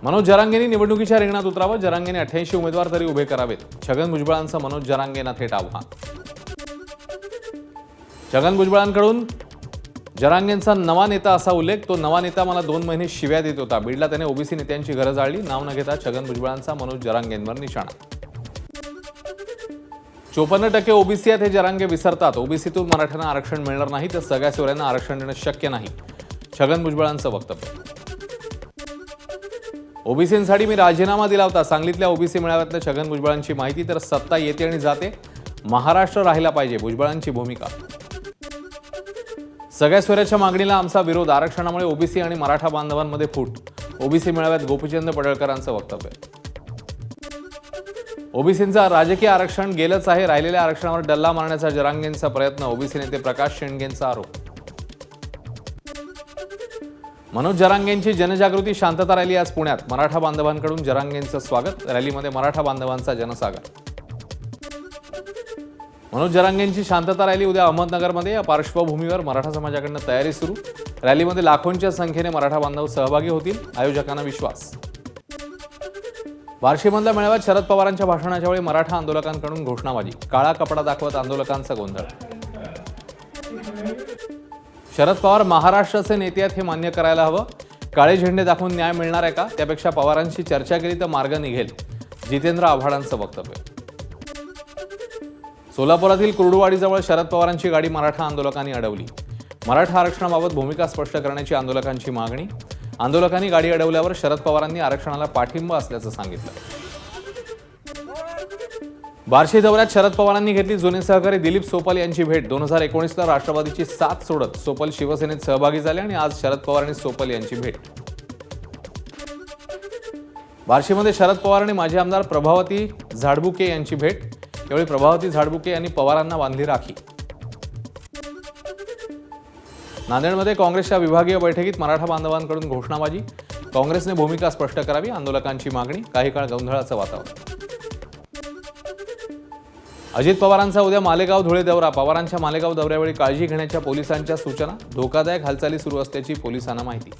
मनोज जरांगेंनी निवडणुकीच्या रिंगणात उतरावं. जरांगेंनी 88 उमेदवार तरी उभे करावेत. छगन भुजबळांचं मनोज जरांगेंना थेट आव्हान. छगन भुजबळांकडून जरांगेंचा नवा नेता असा उल्लेख. तो नवा नेता मला 2 महिने शिव्या देत होता. बीडला त्याने ओबीसी नेत्यांची घरं जाळली. नाव न घेता छगन भुजबळांचा मनोज जरांगेंवर निशाणा. 54% ओबीसी आहेत हे जरांगे विसरतात. ओबीसीतून मराठ्यांना आरक्षण मिळणार नाही तर सगळ्या सोयऱ्यांना आरक्षण देणं शक्य नाही. छगन भुजबळांचं वक्तव्य. ओबीसींसाठी मी राजीनामा दिला होता. सांगलीतल्या ओबीसी मेळाव्यातल्या छगन भुजबळांची माहिती. तर सत्ता येते आणि जाते, महाराष्ट्र राहिला पाहिजे, भुजबळांची भूमिका. सगळ्या सोयऱ्याच्या मागणीला आमचा विरोध. आरक्षणामुळे ओबीसी आणि मराठा बांधवांमध्ये फूट. ओबीसी मेळाव्यात गोपीचंद पडळकरांचं वक्तव्य. ओबीसींचं राजकीय आरक्षण गेलंच आहे. राहिलेल्या आरक्षणावर डल्ला मारण्याचा जरांगेंचा प्रयत्न. ओबीसी नेते प्रकाश शेंडगेंचा आरोप. मनोज जरांगेंची जनजागृती शांतता रॅली आज पुण्यात. मराठा बांधवांकडून जरांगेंचं स्वागत. रॅलीमध्ये मराठा बांधवांचा जनसागर. मनोज जरांगेंची शांतता रॅली उद्या अहमदनगरमध्ये. या पार्श्वभूमीवर मराठा समाजाकडून तयारी सुरू. रॅलीमध्ये लाखोंच्या संख्येने मराठा बांधव सहभागी होतील, आयोजकांना विश्वास. बार्शीमधल्या मेळाव्यात शरद पवारांच्या भाषणाच्या वेळी मराठा आंदोलकांकडून घोषणाबाजी. काळा कपडा दाखवत आंदोलकांचा गोंधळ. शरद पवार महाराष्ट्राचे नेते आहेत हे मान्य करायला हवं. काळे झेंडे दाखवून न्याय मिळणार आहे का? त्यापेक्षा पवारांशी चर्चा केली तर मार्ग निघेल. जितेंद्र आव्हाडांचं वक्तव्य. सोलापुरातील कुर्डुवाडीजवळ शरद पवारांची गाडी मराठा आंदोलकांनी अडवली. मराठा आरक्षणाबाबत भूमिका स्पष्ट करण्याची आंदोलकांची मागणी. आंदोलकांनी गाडी अडवल्यावर शरद पवारांनी आरक्षणाला पाठिंबा असल्याचं सांगितलं. बार्शी दौऱ्यात शरद पवारांनी घेतली जुने सहकारी दिलीप सोपल यांची भेट. 2019ला राष्ट्रवादीची साथ सोडत सोपल शिवसेनेत सहभागी झाले आणि आज शरद पवार आणि सोपल यांची भेट. बार्शीमध्ये शरद पवार आणि माजी आमदार प्रभावती झाडबुके यांची भेट. यावेळी प्रभावती झाडबुके यांनी पवारांना बांधली राखी. नांदेडमध्ये काँग्रेसच्या विभागीय बैठकीत मराठा बांधवांकडून घोषणाबाजी. काँग्रेसने भूमिका स्पष्ट करावी, आंदोलकांची मागणी. काही काळ गोंधळाचं वातावरण. अजित पवारांचा उद्या मालेगाव धुळे दौरा. पवारांच्या मालेगाव दौऱ्यावेळी काळजी घेण्याच्या पोलिसांच्या सूचना. धोकादायक हालचाली सुरू असल्याची पोलिसांना माहिती.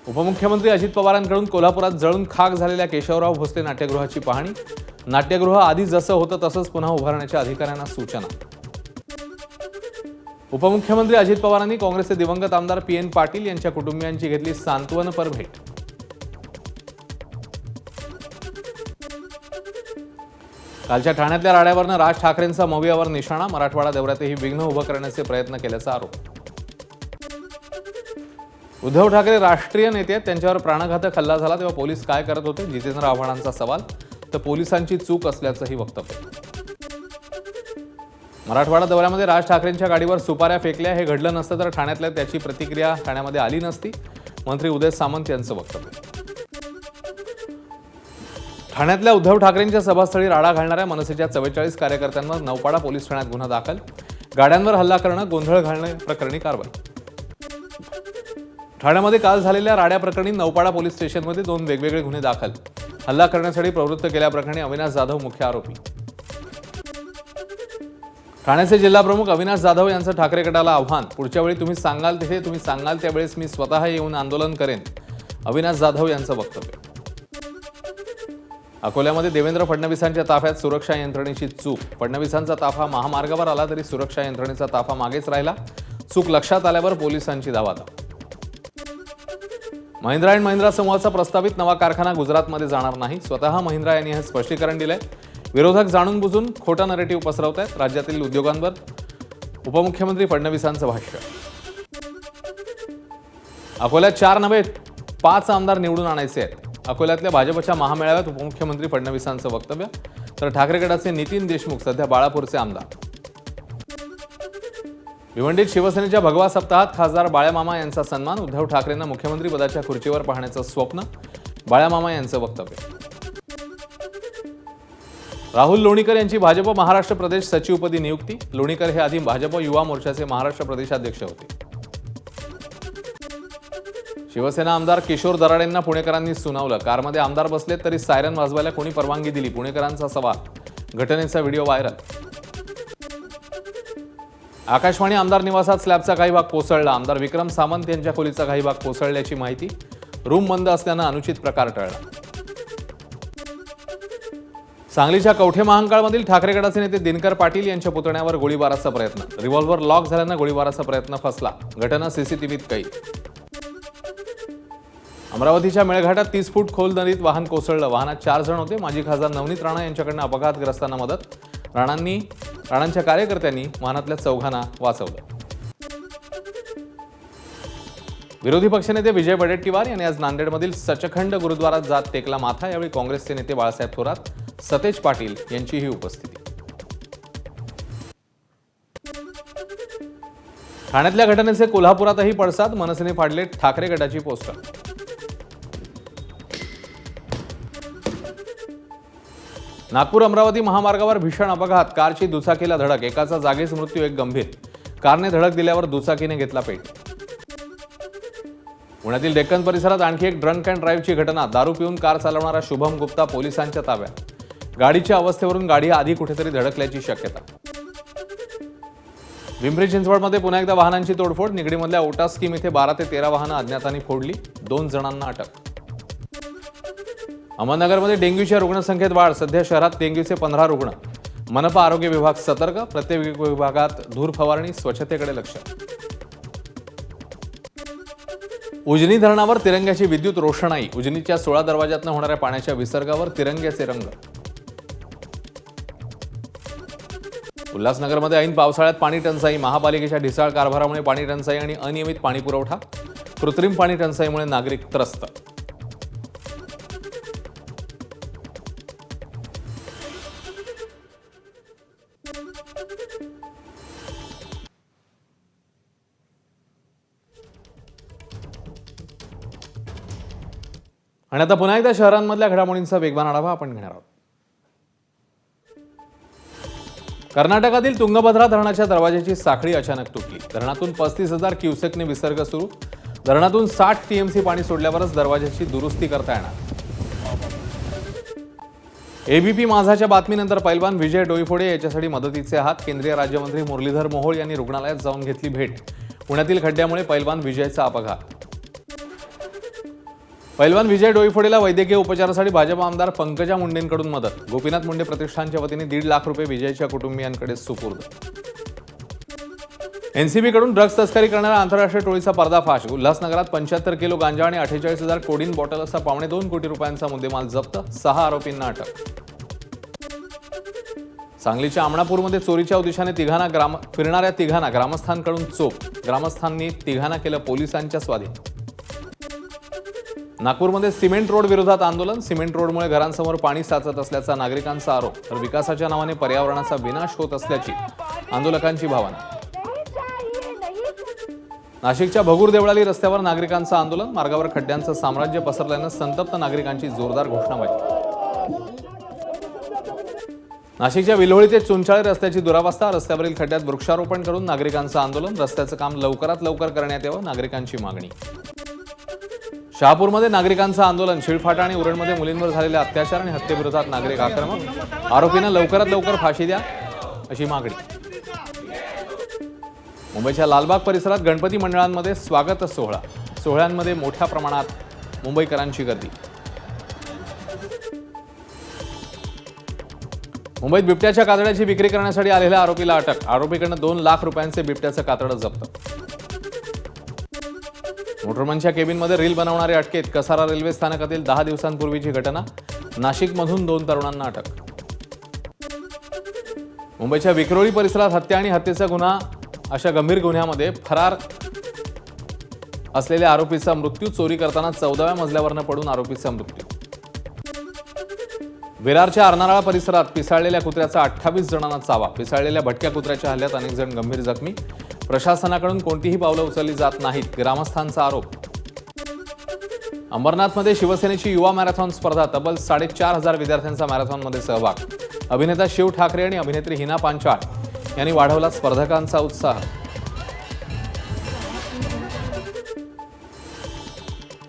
उपमुख्यमंत्री अजित पवारांकडून कोल्हापुरात जळून खाक झालेल्या केशवराव भोसले नाट्यगृहाची पाहणी. नाट्यगृह आधी जसं होतं तसंच पुन्हा उभारण्याच्या अधिकाऱ्यांना सूचना. उपमुख्यमंत्री अजित पवारांनी काँग्रेसचे दिवंगत आमदार PN पाटील यांच्या कुटुंबियांची घेतली सांत्वनपर भेट. कालच्या ठाण्यातल्या राड्यावरनं राज ठाकरेंचा मवियावर निशाणा. मराठवाडा दौऱ्यातही विघ्न उभं करण्याचे प्रयत्न केल्याचा आरोप. उद्धव ठाकरे राष्ट्रीय नेते आहेत, त्यांच्यावर प्राणघातक हल्ला झाला तेव्हा पोलीस काय करत होते? जितेंद्र आव्हाडांचा सवाल. तर पोलिसांची चूक असल्याचंही वक्तव्य. मराठवाडा दौऱ्यामध्ये राज ठाकरेंच्या गाडीवर सुपाऱ्या फेकल्या. हे घडलं नसतं तर ठाण्यातल्या त्याची प्रतिक्रिया ठाण्यामध्ये आली नसती. मंत्री उदय सामंत यांचं वक्तव्य. ठाण्यातल्या उद्धव ठाकरेंच्या सभास्थळी राडा घालणाऱ्या मनसेच्या 44 कार्यकर्त्यांवर नौपाडा पोलीस ठाण्यात गुन्हा दाखल. गाड्यांवर हल्ला करणं, गोंधळ घालणे प्रकरणी कारवाई. ठाण्यामध्ये काल झालेल्या राड्याप्रकरणी नौपाडा पोलीस स्टेशनमध्ये 2 वेगवेगळे गुन्हे दाखल. हल्ला करण्यासाठी प्रवृत्त केल्याप्रकरणी अविनाश जाधव मुख्य आरोपी. ठाण्याचे जिल्हाप्रमुख अविनाश जाधव यांचं ठाकरे गटाला आव्हान. पुढच्या वेळी तुम्ही सांगाल तिथे, तुम्ही सांगाल त्यावेळेस मी स्वतः येऊन आंदोलन करेन. अविनाश जाधव यांचं वक्तव्य. अकोल्यामध्ये देवेंद्र फडणवीसांच्या ताफ्यात सुरक्षा यंत्रणेची चूक. फडणवीसांचा ताफा महामार्गावर आला तरी सुरक्षा यंत्रणेचा ताफा मागेच राहिला. चूक लक्षात आल्यावर पोलिसांची धावाधाव. महिंद्रा अँड महिंद्रा समूहाचा प्रस्तावित नवा कारखाना गुजरातमध्ये जाणार नाही. स्वतः महिंद्रा यांनी हे स्पष्टीकरण दिलंय. विरोधक जाणून बुजून खोटा नरेटिव्ह पसरवत आहेत. राज्यातील उद्योगांवर उपमुख्यमंत्री फडणवीसांचं भाष्य. अकोल्यात 4 नव्हे 5 आमदार निवडून आणायचे आहेत. अकोल्यातल्या भाजपच्या महामेळाव्यात उपमुख्यमंत्री फडणवीसांचं वक्तव्य. तर ठाकरे गटाचे नितीन देशमुख सध्या बाळापूरचे आमदार. भिवंडीत शिवसेनेच्या भगवा सप्ताहात खासदार बाळ्यामामा यांचा सन्मान. उद्धव ठाकरेंना मुख्यमंत्री पदाच्या खुर्चीवर पाहण्याचं स्वप्न. बाळ्यामामा यांचं वक्तव्य. राहुल लोणीकर यांची भाजप महाराष्ट्र प्रदेश सचिवपदी नियुक्ती. लोणीकर हे आधी भाजप युवा मोर्चाचे महाराष्ट्र प्रदेशाध्यक्ष होते. शिवसेना आमदार किशोर दराडेंना पुणेकरांनी सुनावलं. कारमध्ये आमदार बसलेत तरी सायरन वाजवायला कोणी परवानगी दिली? पुणेकरांचा सवाल. घटनेचा व्हिडिओ व्हायरल. आकाशवाणी आमदार निवासात स्लॅबचा काही भाग कोसळला. आमदार विक्रम सामंत यांच्या खोलीचा काही भाग कोसळल्याची माहिती. रूम बंद असल्यानं अनुचित प्रकार टळला. सांगलीच्या कवठे महांकाळमधील ठाकरे गटाचे नेते दिनकर पाटील यांच्या पुतण्यावर गोळीबाराचा प्रयत्न. रिव्हॉल्व्हर लॉक झाल्यानं गोळीबाराचा प्रयत्न फसला. घटना सीसीटीव्हीत कैद. अमरावतीच्या मेळघाटात 30 फूट खोल नदीत वाहन कोसळलं. वाहनात 4 जण होते. माजी खासदार नवनीत राणा यांच्याकडनं अपघातग्रस्तांना मदत. राणांच्या कार्यकर्त्यांनी वाहनातल्या 4घांना वाचवलं. विरोधी पक्षनेते विजय वडेट्टीवार यांनी आज नांदेडमधील सचखंड गुरुद्वारात जात टेकला माथा. यावेळी काँग्रेसचे नेते बाळासाहेब थोरात, सतेज पाटील यांचीही उपस्थिती. ठाण्यातल्या घटनेचे कोल्हापुरातही पडसाद. मनसेने फाडले ठाकरे गटाची पोस्टर. नागपूर अमरावती महामार्गावर भीषण अपघात. कारची दुचाकीला धडक. एकाचा जागीच मृत्यू, एक गंभीर. कारने धडक दिल्यावर दुचाकीने घेतला पेट. पुण्यातील डेक्कन परिसरात आणखी एक ड्रंक अँड ड्राईव्हची घटना. दारू पिऊन कार चालवणारा शुभम गुप्ता पोलिसांच्या ताब्यात. गाडीच्या अवस्थेवरून गाडी आधी कुठेतरी धडकल्याची शक्यता. पिंपरी चिंचवडमध्ये पुन्हा एकदा वाहनांची तोडफोड. निगडीमधल्या ओटा स्कीम इथे 12 ते 13 वाहनं अज्ञातांनी फोडली. 2 जणांना अटक. अहमदनगरमध्ये डेंग्यूच्या रुग्णसंख्येत वाढ. सध्या शहरात डेंग्यूचे 15 रुग्ण. मनपा आरोग्य विभाग सतर्क. प्रत्येक विभागात धूर फवारणी, स्वच्छतेकडे लक्ष. उजनी धरणावर तिरंग्याची विद्युत रोषणाई. उजनीच्या 16 दरवाजातून होणाऱ्या पाण्याच्या विसर्गावर तिरंग्याचे रंग. उल्हासनगरमध्ये ऐन पावसाळ्यात पाणी टंचाई. महापालिकेच्या ढिसाळ कारभारामुळे पाणी टंचाई आणि अनियमित पाणी पुरवठा. कृत्रिम पाणी टंचाईमुळे नागरिक त्रस्त. आणि आता पुन्हा एकदा शहरांमधल्या घडामोडींचा वेगवान आढावा आपण घेणार आहोत. कर्नाटकातील तुंगभद्रा धरणाच्या दरवाजाची साखळी अचानक तुटली. धरणातून 35,000 क्युसेकने विसर्ग सुरू. धरणातून 60 टीएमसी पाणी सोडल्यावरच दरवाजाची दुरुस्ती करता येणार. एबीपी माझाच्या बातमीनंतर पैलवान विजय डोईफोडे याच्यासाठी मदतीचे हात. केंद्रीय राज्यमंत्री मुरलीधर मोहोळ यांनी रुग्णालयात जाऊन घेतली भेट. पुण्यातील खड्ड्यामुळे पैलवान विजयचा अपघात. पैलवान विजय डोईफोडेला वैद्यकीय उपचारासाठी भाजप आमदार पंकजा मुंडेंकडून मदत. गोपीनाथ मुंडे प्रतिष्ठानच्या वतीने 1.5 लाख रुपये विजयच्या कुटुंबियांकडे सुपूर्द. एनसीबीकडून ड्रग्ज तस्करी करणाऱ्या आंतरराष्ट्रीय टोळीचा पर्दाफाश. उल्हासनगरात 75 किलो गांजा आणि 48,000 कोडीन बॉटल असा 2.25 कोटी रुपयांचा मुद्देमाल जप्त. 6 आरोपींना अटक. सांगलीच्या आमणापूरमध्ये चोरीच्या उद्देशाने फिरणाऱ्या तिघांना ग्रामस्थांकडून चोप. ग्रामस्थांनी तिघांना केलं पोलिसांच्या स्वाधीन. नागपूरमध्ये सिमेंट रोड विरोधात आंदोलन. सिमेंट रोडमुळे घरांसमोर पाणी साचत असल्याचा नागरिकांचा आरोप. तर विकासाच्या नावाने पर्यावरणाचा विनाश होत असल्याची आंदोलकांची भावना. नाशिकच्या भगूर देवळाली रस्त्यावर नागरिकांचं आंदोलन. मार्गावर खड्ड्यांचं साम्राज्य पसरल्यानं संतप्त नागरिकांची जोरदार घोषणाबाजी. नाशिकच्या विल्होळी ते चुंचाळे रस्त्याची दुरावस्था. रस्त्यावरील खड्ड्यात वृक्षारोपण करून नागरिकांचं आंदोलन. रस्त्याचं काम लवकरात लवकर करण्यात यावं, नागरिकांची मागणी. शहापूरमध्ये नागरिकांचं आंदोलन. शिळफाटा आणि उरणमध्ये मुलींवर झालेल्या अत्याचार आणि हत्येविरोधात नागरिक आक्रमक. आरोपींना लवकरात लवकर फाशी द्या अशी मागणी. मुंबईच्या लालबाग परिसरात गणपती मंडळांमध्ये स्वागत सोहळा. सोहळ्यांमध्ये मोठ्या प्रमाणात मुंबईकरांची गर्दी. मुंबईत बिबट्याच्या कातड्याची विक्री करण्यासाठी आलेल्या आरोपीला अटक. आरोपीकडनं 2 लाख रुपयांचे बिबट्याचं कातडं जप्त. मोटरमनच्या केबिनमध्ये रील बनवणारे अटकेत. कसारा रेल्वे स्थानकातील 10 दिवसांपूर्वीची घटना. नाशिकमधून 2 तरुणांना अटक. मुंबईच्या विक्रोळी परिसरात हत्या आणि हत्येचा गुन्हा अशा गंभीर गुन्ह्यामध्ये फरार असलेल्या आरोपीचा मृत्यू. चोरी करताना 14व्या मजल्यावरनं पडून आरोपीचा मृत्यू. विरारच्या अर्नाळा परिसरात पिसाळलेल्या कुत्र्याचा 28 जणांना चावा. पिसाळलेल्या भटक्या कुत्र्याच्या हल्ल्यात अनेक जण गंभीर जखमी. प्रशासनाकडून कोणतीही पावलं उचलली जात नाहीत, ग्रामस्थांचा आरोप. अंबरनाथमध्ये शिवसेनेची युवा मॅरेथॉन स्पर्धा. तब्बल 4,500 विद्यार्थ्यांचा मॅरेथॉनमध्ये सहभाग. अभिनेता शिव ठाकरे आणि अभिनेत्री हिना पांचाळ यांनी वाढवला स्पर्धकांचा उत्साह.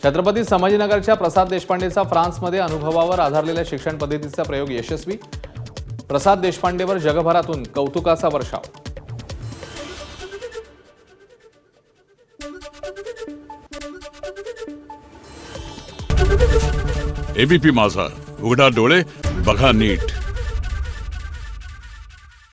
छत्रपती संभाजीनगरच्या प्रसाद देशपांडेचा फ्रान्समध्ये अनुभवावर आधारलेल्या शिक्षण पद्धतीचा प्रयोग यशस्वी. प्रसाद देशपांडेवर जगभरातून कौतुकाचा वर्षाव. एबीपी माझा, उघडा डोळे बघा नीट.